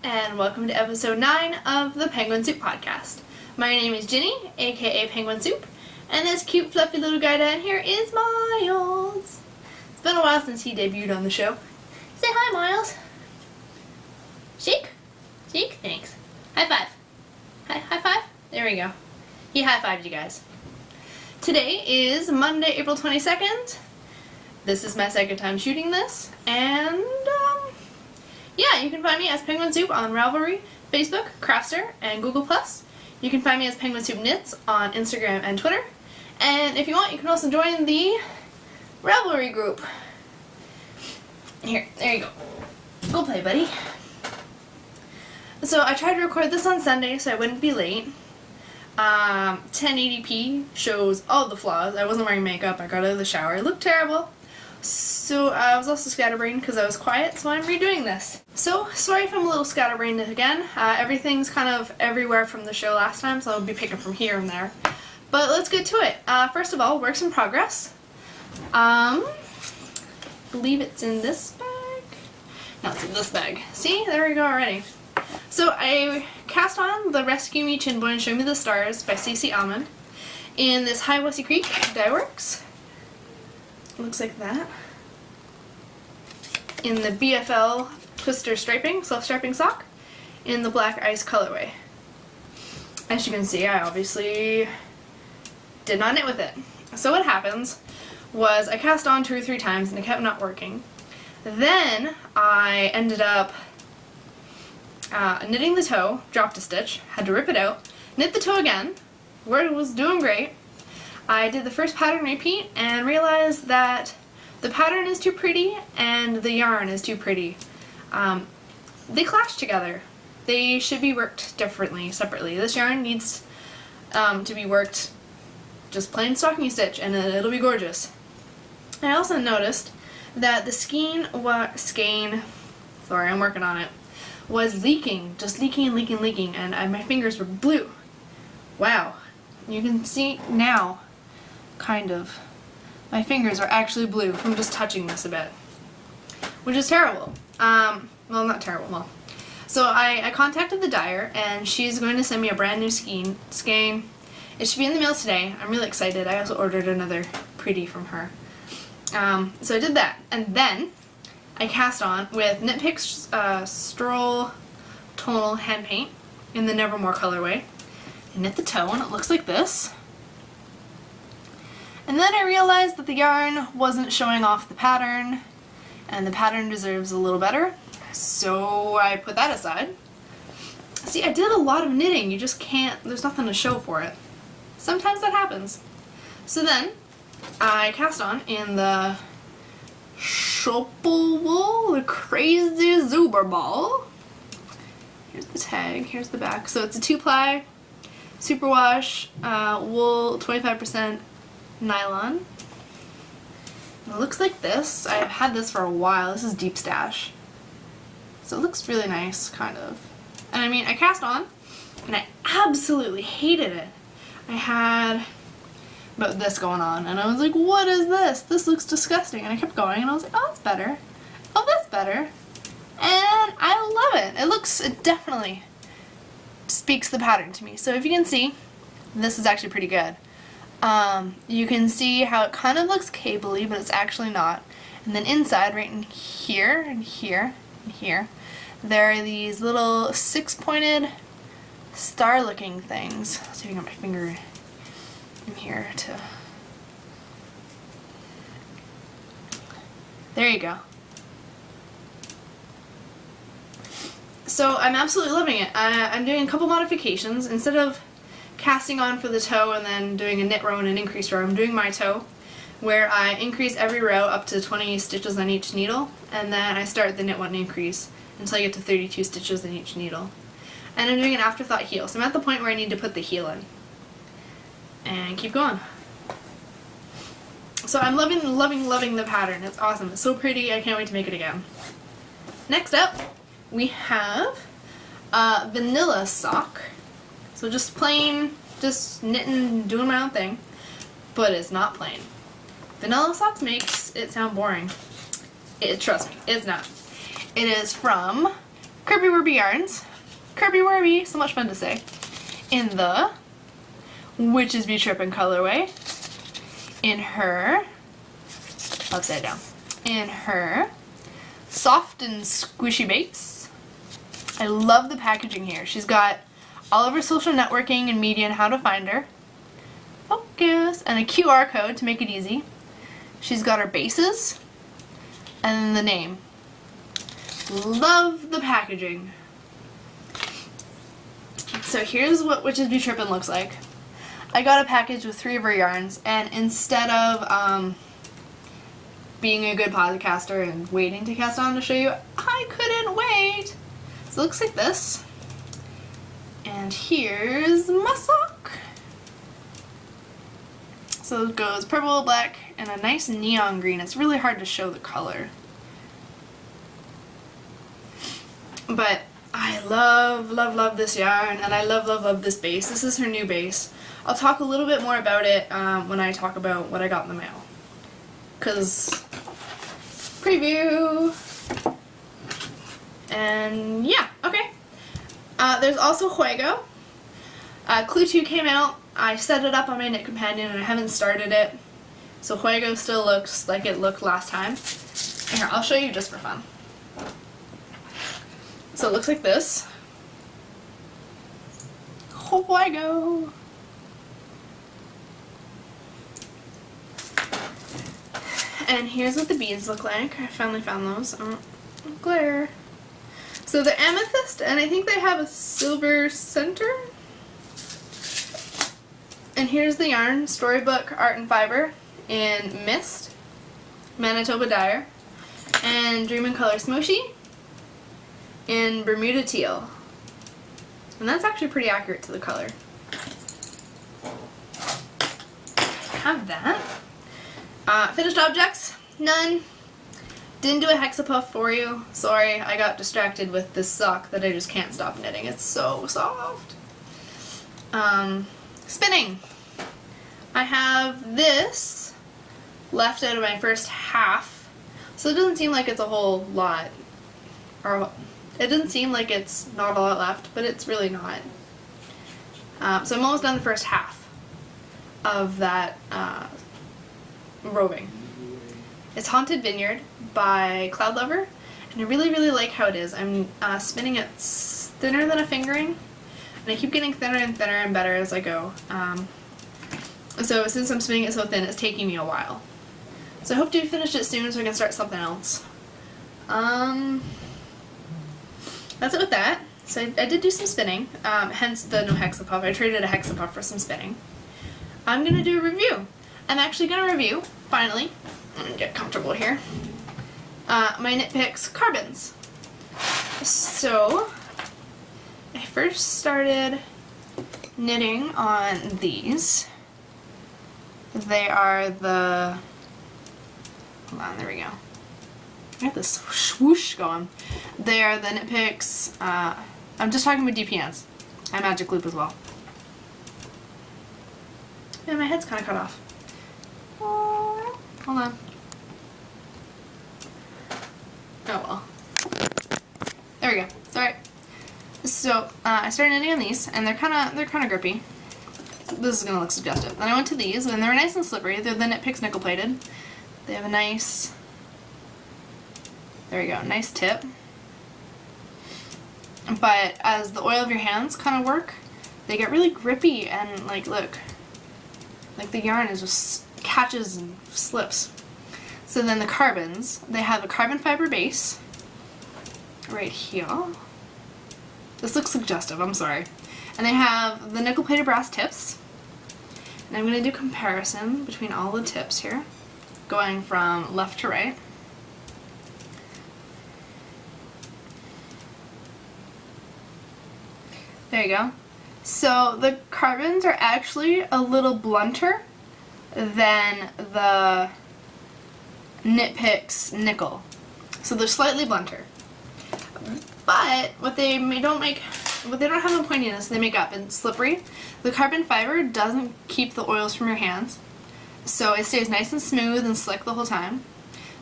and welcome to episode 9 of the PenguinSoup podcast. My name is Ginny, aka PenguinSoup, and this cute fluffy little guy down here is Miles. It's been a while since he debuted on the show. Say hi, Miles. Shake? Shake? Thanks. High five. High five? There we go. He high-fived you guys. Today is Monday, April 22nd. This is my second time shooting this, and yeah, you can find me as PenguinSoup on Ravelry, Facebook, Crafter, and Google+. You can find me as PenguinSoup Knits on Instagram and Twitter. And if you want, you can also join the Ravelry group. Here, there you go. Go play, buddy. So I tried to record this on Sunday so I wouldn't be late. 1080p shows all the flaws. I wasn't wearing makeup. I got out of the shower. It looked terrible. So I was also scatterbrained because I was quiet, so I'm redoing this. So sorry if I'm a little scatterbrained again. Everything's kind of everywhere from the show last time, so I'll be picking from here and there. But let's get to it. First of all, works in progress. Believe it's in this bag. No, it's in this bag. See, there we go already. So I cast on the Rescue Me Chin Boy and Show Me the Stars by Stacey Almon in this Hiwassee Creek Dyeworks. Looks like that. In the BFL Twister Striping, self-striping sock, in the Black Ice colorway. As you can see, I obviously did not knit with it. So what happens was I cast on 2 or 3 times and it kept not working. Then I ended up knitting the toe, dropped a stitch, had to rip it out, knit the toe again, where it was doing great. I did the first pattern repeat and realized that the pattern is too pretty and the yarn is too pretty. They clash together. They should be worked differently, separately. This yarn needs to be worked just plain stocking stitch and it'll be gorgeous. I also noticed that the skein, sorry, I'm working on it, was leaking, just leaking, and my fingers were blue. Wow. You can see now, kind of, my fingers are actually blue from just touching this a bit, which is terrible. Well, not terrible, well. So I contacted the dyer, and she's going to send me a brand new skein. It should be in the mail today. I'm really excited. I also ordered another pretty from her. So I did that, and then I cast on with Knit Picks Stroll Tonal Hand Paint in the Nevermore colorway. I knit the toe and it looks like this. And then I realized that the yarn wasn't showing off the pattern and the pattern deserves a little better. So I put that aside. See, I did a lot of knitting. You just can't, there's nothing to show for it. Sometimes that happens. So then I cast on in the Zauberball, the crazy Zauberball. Here's the tag, here's the back. So it's a 2-ply, superwash, wool, 25% nylon. And it looks like this. I've had this for a while. This is Deep Stash. So it looks really nice, kind of. And I mean, I cast on, and I absolutely hated it. I had about this going on, and I was like, what is this? This looks disgusting. And I kept going, and I was like, oh, that's better. Oh, that's better. And I love it. It definitely speaks the pattern to me. So if you can see, this is actually pretty good. You can see how it kind of looks cable-y, but it's actually not. And then inside, right in here, and here, and here, there are these little 6-pointed star-looking things. Let's see if I can get my finger in here to... There you go. So I'm absolutely loving it. I'm doing a couple modifications. Instead of casting on for the toe and then doing a knit row and an increase row, I'm doing my toe, where I increase every row up to 20 stitches on each needle, and then I start the knit one increase until I get to 32 stitches in each needle. And I'm doing an afterthought heel, so I'm at the point where I need to put the heel in. And keep going. So I'm loving the pattern. It's awesome. It's so pretty. I can't wait to make it again. Next up, we have a vanilla sock. So just plain, just knitting, doing my own thing. But it's not plain. Vanilla socks makes it sound boring. Trust me, it's not. It is from KirbyWirby Yarns. KirbyWirby, so much fun to say. In the Witches Be Trippin colorway. In her, upside down, in her soft and squishy base. I love the packaging here. She's got all of her social networking and media and how to find her. Focus. And a QR code to make it easy. She's got her bases and the name. Love the packaging. So here's what Witches Be Trippin looks like. I got a package with 3 of her yarns, and instead of being a good podcaster and waiting to cast on to show you, I couldn't wait. So it looks like this. And here's my sock. So it goes purple, black, and a nice neon green. It's really hard to show the color. But I love, love, love this yarn, and I love, love, love this base. This is her new base. I'll talk a little bit more about it when I talk about what I got in the mail. Because, preview. And yeah, okay. There's also Juego. Clue 2 came out. I set it up on my Knit Companion and I haven't started it. So Juego still looks like it looked last time. Here, I'll show you just for fun. So it looks like this. Juego. And here's what the beads look like. I finally found those. Oh, glare. So the Amethyst, and I think they have a silver center. And here's the yarn, Storybook Art and Fiber in Mist, Manitoba Dyer, and Dream and Color Smooshy in Bermuda Teal. And that's actually pretty accurate to the color. Have that. Finished objects, none. Didn't do a hexapuff for you. Sorry, I got distracted with this sock that I just can't stop knitting. It's so soft. Spinning. I have this left out of my first half, so it doesn't seem like it's a whole lot. Or it doesn't seem like it's not a lot left, but it's really not. So I'm almost done the first half of that roving. It's Haunted Vinyard by Cloudlover, and I really, really like how it is. I'm spinning it thinner than a fingering, and I keep getting thinner and thinner and better as I go. So since I'm spinning it so thin, it's taking me a while. So I hope to finish it soon so I can start something else. That's it with that. So I did do some spinning, hence the no hexapuff. I traded a hexapuff for some spinning. I'm going to do a review. I'm actually going to review, finally, I'm going to get comfortable here, my Knit Picks Karbonz. So, I first started knitting on these. They are the, hold on, there we go. I got this swoosh going. They are the Knit Picks, I'm just talking about DPNs. I magic loop as well. Yeah, my head's kind of cut off. Hold on. Oh well. There we go. It's alright. So I started knitting on these, and they're kind of grippy. This is gonna look suggestive. Then I went to these, and they're nice and slippery. They're the Knit Picks nickel plated. They have a nice, there we go, nice tip. But as the oil of your hands kind of work, they get really grippy, and like look, like the yarn is just catches and slips. So then the Karbonz, they have a carbon fiber base right here. This looks suggestive, I'm sorry. And they have the nickel plated brass tips. And I'm going to do comparison between all the tips here, going from left to right. There you go. So the Karbonz are actually a little blunter than the Knit Picks nickel. So they're slightly blunter. But what they don't have in pointiness, they make up in slippery. The carbon fiber doesn't keep the oils from your hands, so it stays nice and smooth and slick the whole time.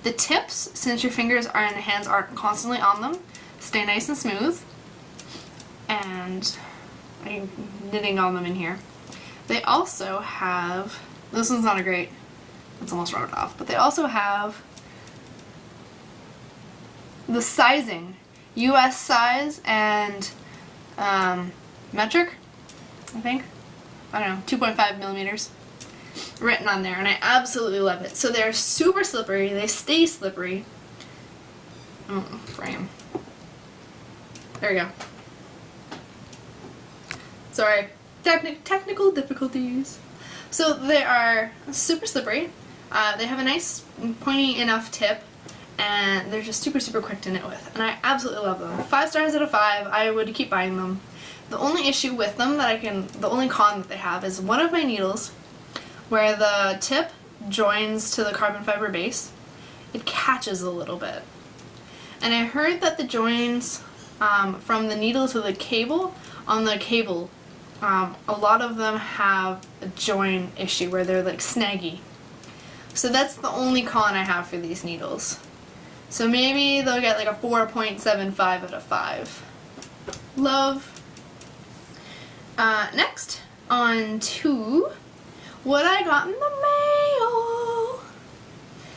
The tips, since your fingers and hands aren't constantly on them, stay nice and smooth. And I'm knitting all of them in here. They also have, this one's not a great, it's almost rubbed off, but they also have the sizing, US size and metric, I think. I don't know, 2.5 millimeters written on there, and I absolutely love it. So they're super slippery, they stay slippery. Oh, frame. There we go. Sorry, technical difficulties. So they are super slippery. They have a nice pointy enough tip, and they're just super quick to knit with, and I absolutely love them. 5 stars out of 5. I would keep buying them. The only issue with them the only con that they have is one of my needles, where the tip joins to the carbon fiber base, it catches a little bit. And I heard that the joins from the needle to the cable, on the cable, a lot of them have a join issue where they're like snaggy. So that's the only con I have for these needles. So maybe they'll get like a 4.75 out of 5. Love. Next, on to what I got in the mail.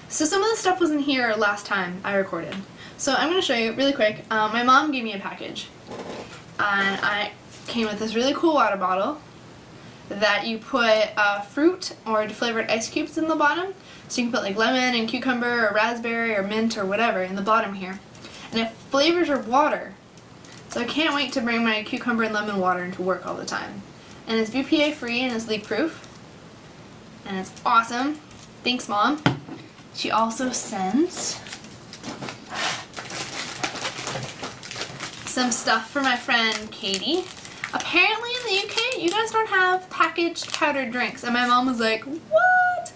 So some of the stuff wasn't here last time I recorded. So I'm going to show you really quick. My mom gave me a package. And I came with this really cool water bottle that you put fruit or flavored ice cubes in the bottom. So you can put like lemon and cucumber or raspberry or mint or whatever in the bottom here. And it flavors your water. So I can't wait to bring my cucumber and lemon water into work all the time. And it's BPA free and it's leak proof. And it's awesome. Thanks, Mom. She also sent some stuff for my friend Katie. Apparently in the UK, you guys don't have packaged powdered drinks. And my mom was like, what?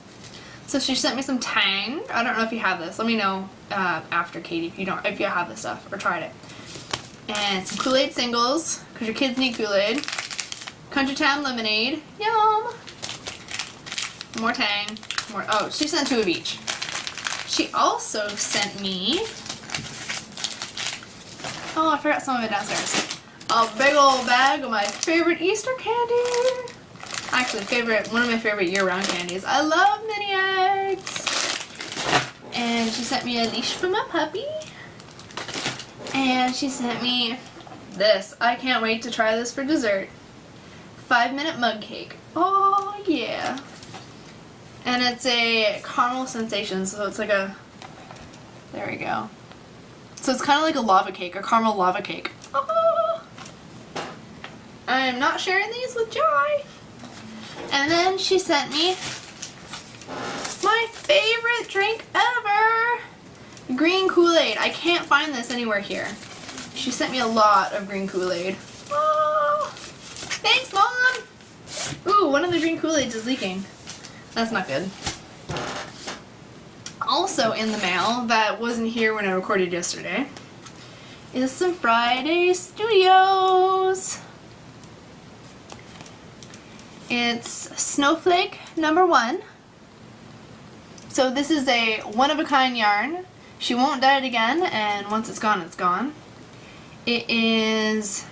So she sent me some Tang. I don't know if you have this. Let me know after, Katie, if you have this stuff or tried it. And some Kool-Aid singles, because your kids need Kool-Aid. Country Town lemonade. Yum! More Tang. More. Oh, she sent 2 of each. She also sent me, oh, I forgot some of it downstairs, a big old bag of my favorite Easter candy. Actually, one of my favorite year-round candies. I love mini eggs. And she sent me a leash for my puppy. And she sent me this. I can't wait to try this for dessert. 5-minute mug cake. Oh, yeah. And it's a caramel sensation, so it's like a, there we go. So it's kind of like a lava cake, a caramel lava cake. Oh. I'm not sharing these with Joy. And then she sent me my favorite drink ever, green Kool-Aid. I can't find this anywhere here. She sent me a lot of green Kool-Aid. Oh. Thanks, Mom! Ooh, one of the green Kool-Aids is leaking. That's not good. Also in the mail, that wasn't here when I recorded yesterday, is some Friday Studios. It's Snowflake #1. So this is a one-of-a-kind yarn. She won't dye it again, and once it's gone, it's gone. It is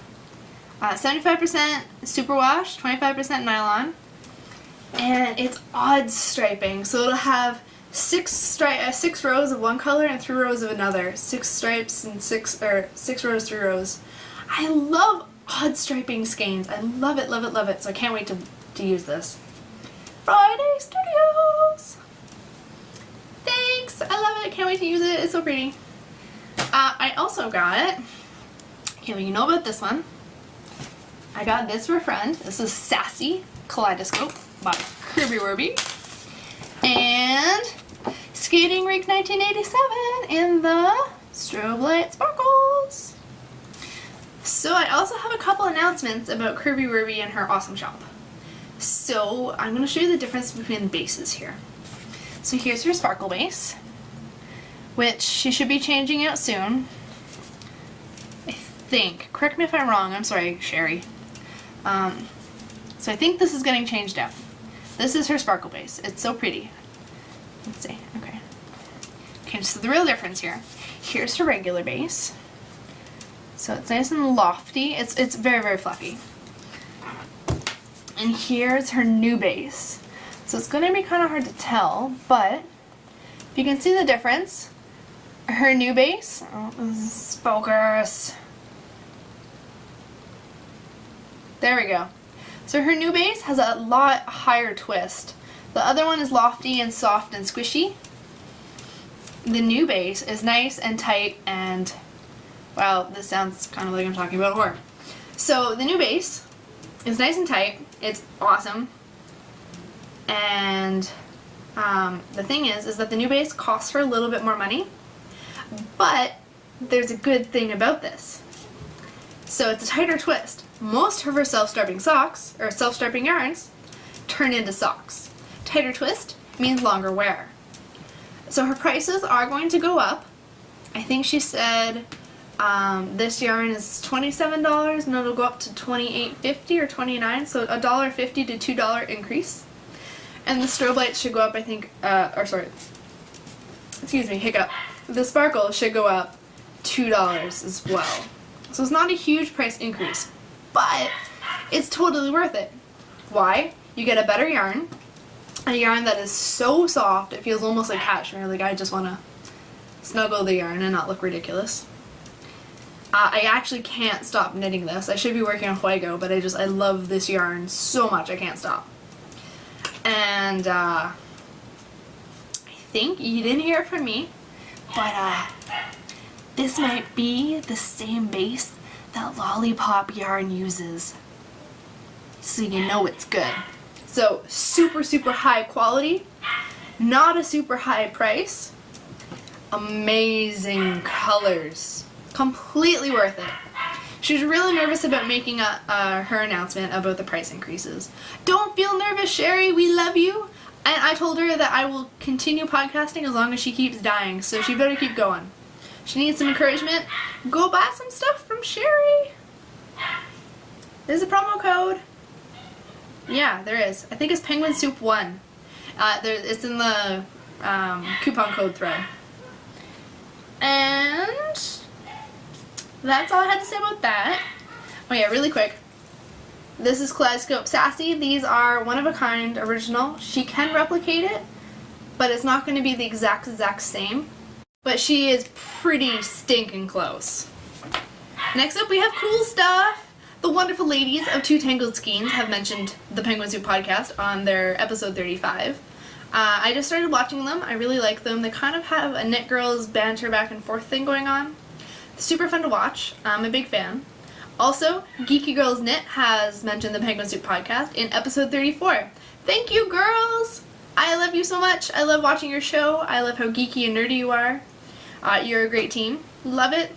75% superwash, 25% nylon. And it's odd striping, so it'll have 6 rows of one color and 3 rows of another. 6 stripes and 6 rows, 3 rows. I love odd striping skeins. I love it, love it, love it. So I can't wait to use this. Friday Studios. Thanks. I love it. Can't wait to use it. It's so pretty. I also got, okay, well, you know about this one. I got this for a friend. This is Sassy Kaleidoscope by KirbyWirby, and Skating Rink 1987 in the strobe light sparkles. So I also have a couple announcements about KirbyWirby and her awesome shop. So I'm going to show you the difference between the bases here. So here's her sparkle base, which she should be changing out soon. I think. Correct me if I'm wrong. I'm sorry, Sherry. So I think this is getting changed out. This is her sparkle base. It's so pretty. Let's see. Okay. Okay, so the real difference here. Here's her regular base. So it's nice and lofty. It's very, very fluffy. And here's her new base. So it's going to be kind of hard to tell, but if you can see the difference, her new base, focus. There we go. So her new base has a lot higher twist. The other one is lofty and soft and squishy. The new base is nice and tight and, well, this sounds kind of like I'm talking about horror. So the new base is nice and tight. It's awesome. And the thing is that the new base costs her a little bit more money, but there's a good thing about this. So it's a tighter twist. Most of her self-striping socks, or self-striping yarns, turn into socks. Tighter twist means longer wear. So her prices are going to go up. I think she said this yarn is $27 and it'll go up to $28.50 or $29, so a $1.50 to $2 increase. And the strobe lights should go up, I think, hiccup. The sparkle should go up $2 as well. So it's not a huge price increase, but it's totally worth it. Why? You get a better yarn, a yarn that is so soft it feels almost like cashmere, like I just want to snuggle the yarn and not look ridiculous. I actually can't stop knitting this. I should be working on Juego, but I love this yarn so much I can't stop. And I think you didn't hear it from me, but this might be the same base that Lollipop yarn uses. So you know it's good. So super, super high quality, not a super high price, amazing colors, completely worth it. She was really nervous about making her announcement about the price increases. Don't feel nervous, Sherry, we love you. And I told her that I will continue podcasting as long as she keeps dying, so she better keep going. She needs some encouragement. Go buy some stuff from Sherry. There's a promo code. Yeah, there is. I think it's PenguinSoup 1. It's in the coupon code thread. And that's all I had to say about that. Oh yeah, really quick. This is Kaleidoscope Sassy. These are one-of-a-kind original. She can replicate it, but it's not going to be the exact same. But she is pretty stinking close. Next up we have cool stuff. The wonderful ladies of Two Tangled Skeins have mentioned the PenguinSoup podcast on their episode 35. I just started watching them. I really like them. They kind of have a knit girls banter back and forth thing going on. Super fun to watch. I'm a big fan. Also, Geeky Girls Knit has mentioned the PenguinSoup podcast in episode 34. Thank you, girls! I love you so much. I love watching your show. I love how geeky and nerdy you are. You're a great team. Love it.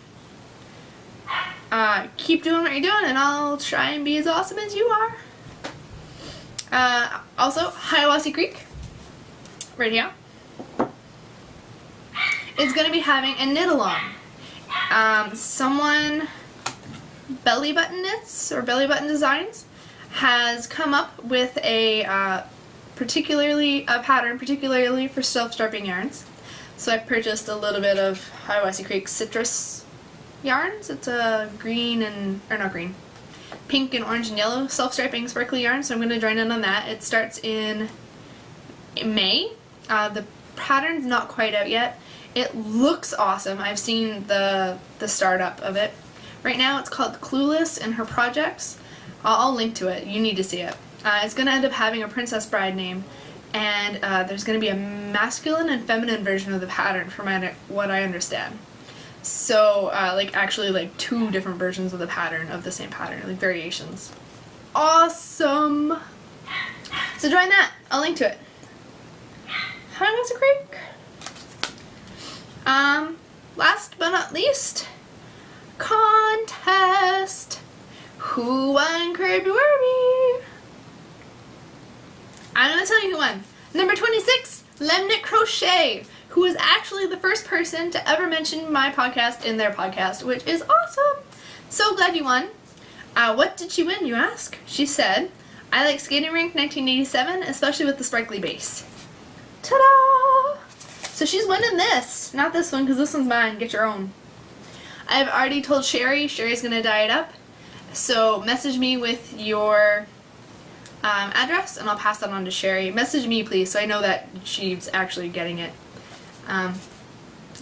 Keep doing what you're doing and I'll try and be as awesome as you are. Also, Hiwassee Creek, right here, is going to be having a knit-along. Someone, Belly Button Knits, or Belly Button Designs, has come up with a pattern particularly for self-striping yarns. So I purchased a little bit of Hiwassee Creek citrus yarns. It's a pink and orange and yellow self-striping sparkly yarn, so I'm going to join in on that. It starts in May. The pattern's not quite out yet. It looks awesome. I've seen the startup of it. Right now it's called Clueless in her projects. I'll link to it. You need to see it. It's going to end up having a Princess Bride name, and there's going to be a masculine and feminine version of the pattern from what I understand. So, actually two different versions of the pattern, of the same pattern, like variations. Awesome! So join that. I'll link to it. Hiwassee Creek. Last but not least, contest. Who won KirbyWirby? I'm gonna tell you who won. Number 26, lemknitcrochet, who is actually the first person to ever mention my podcast in their podcast, which is awesome. So glad you won. What did she win, you ask? She said, I like Skating Rink 1987, especially with the sparkly base. Ta-da! So she's winning this. Not this one, because this one's mine. Get your own. I've already told Sherry. Sherry's going to dye it up. So message me with your address and I'll pass that on to Sherry. Message me please so I know that she's actually getting it.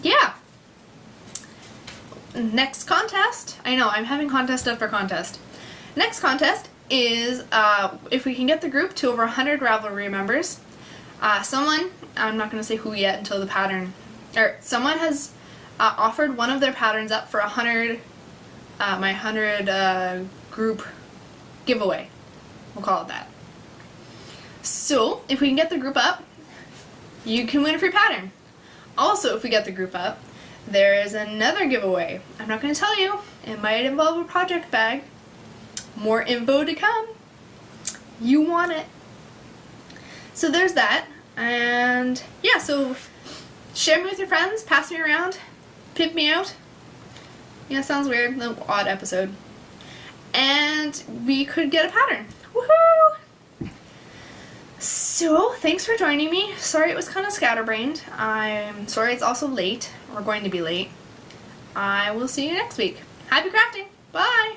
Yeah. Next contest. I know, I'm having contest after contest. Next contest is if we can get the group to over 100 Ravelry members. Someone, I'm not going to say who yet until the pattern, or someone has offered one of their patterns up for 100, my 100 group giveaway. We'll call it that. So, if we can get the group up, you can win a free pattern. Also, if we get the group up, there is another giveaway. I'm not going to tell you. It might involve a project bag. More info to come. You want it. So there's that. And yeah, so share me with your friends, pass me around, pimp me out. Yeah, sounds weird. An odd episode. And we could get a pattern. Woohoo! So, thanks for joining me. Sorry it was kind of scatterbrained. I'm sorry it's also late. We're going to be late. I will see you next week. Happy crafting! Bye!